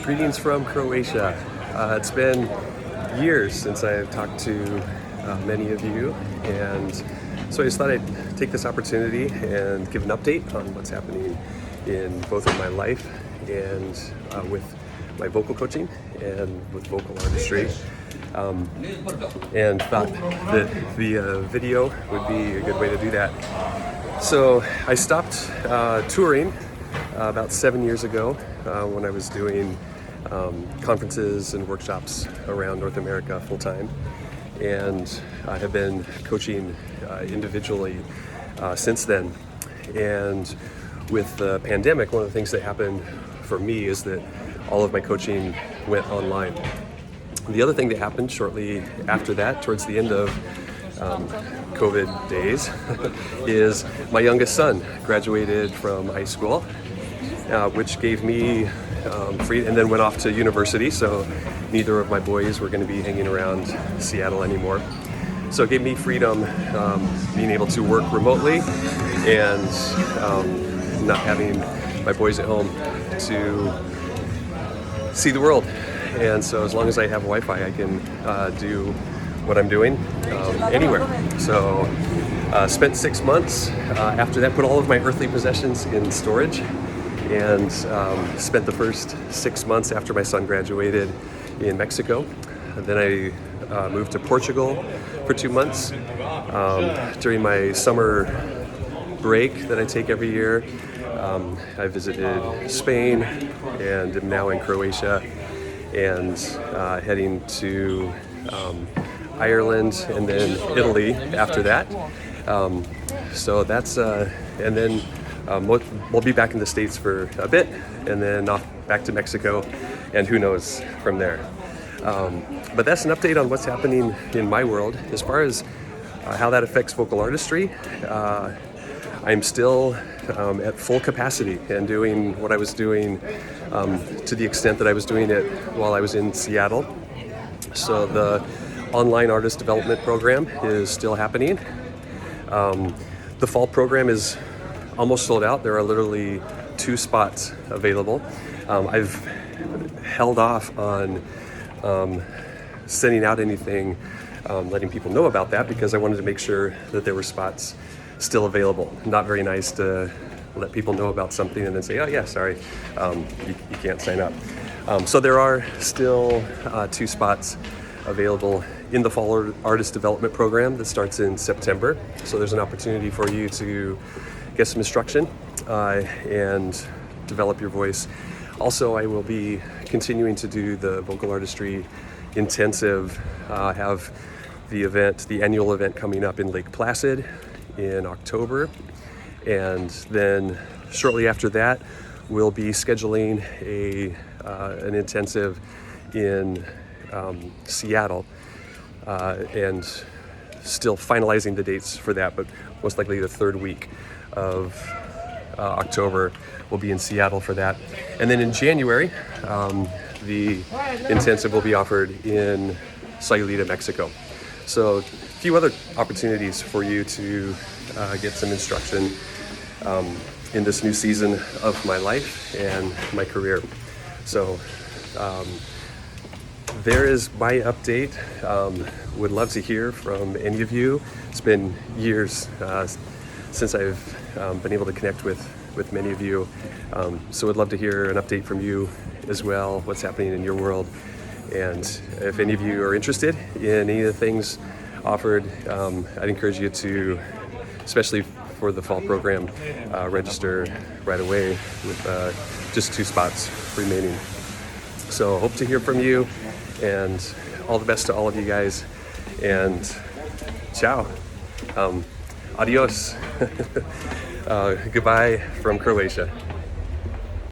Greetings from Croatia. It's been years since I've talked to many of you, and so I just thought I'd take this opportunity and give an update on what's happening in both of my life and with my vocal coaching and with vocal artistry. And thought that the video would be a good way to do that. So I stopped touring about 7 years ago when I was doing conferences and workshops around North America full-time, and I have been coaching individually since then. And with the pandemic, one of the things that happened for me is that all of my coaching went online. The other thing that happened shortly after that, towards the end of COVID days, is my youngest son graduated from high school, which gave me free, and then went off to university, so neither of my boys were going to be hanging around Seattle anymore. So it gave me freedom, being able to work remotely and not having my boys at home to see the world. And so as long as I have Wi-Fi, I can do what I'm doing anywhere. So spent 6 months after that, put all of my earthly possessions in storage, and spent the first 6 months after my son graduated in Mexico. And then I moved to Portugal for 2 months. During my summer break that I take every year, I visited Spain and am now in Croatia, and heading to Ireland and then Italy after that. So that's, and then we'll be back in the States for a bit, and then off back to Mexico, and who knows from there. But that's an update on what's happening in my world. As far as how that affects vocal artistry, I'm still at full capacity and doing what I was doing to the extent that I was doing it while I was in Seattle. So the online artist development program is still happening. The fall program is almost sold out. There are literally 2 spots available. I've held off on sending out anything, letting people know about that, because I wanted to make sure that there were spots still available. Not very nice to let people know about something and then say, oh yeah, sorry, you can't sign up. So there are still 2 spots available in the Fall Artist Development Program that starts in September. So there's an opportunity for you to get some instruction and develop your voice. Also, I will be continuing to do the vocal artistry intensive. Have the annual event coming up in Lake Placid in October, and then shortly after that we'll be scheduling an intensive in Seattle, and still finalizing the dates for that, but most likely the 3rd week of October we'll be in Seattle for that. And then in January the intensive will be offered in Sayulita, Mexico. So a few other opportunities for you to get some instruction in this new season of my life and my career. So there is my update. Would love to hear from any of you. It's been years since I've been able to connect with many of you. So would love to hear an update from you as well, what's happening in your world. And if any of you are interested in any of the things offered, I'd encourage you to, especially for the fall program, register right away with just 2 spots remaining. So hope to hear from you, and all the best to all of you guys, and ciao. Adios. Goodbye from Croatia.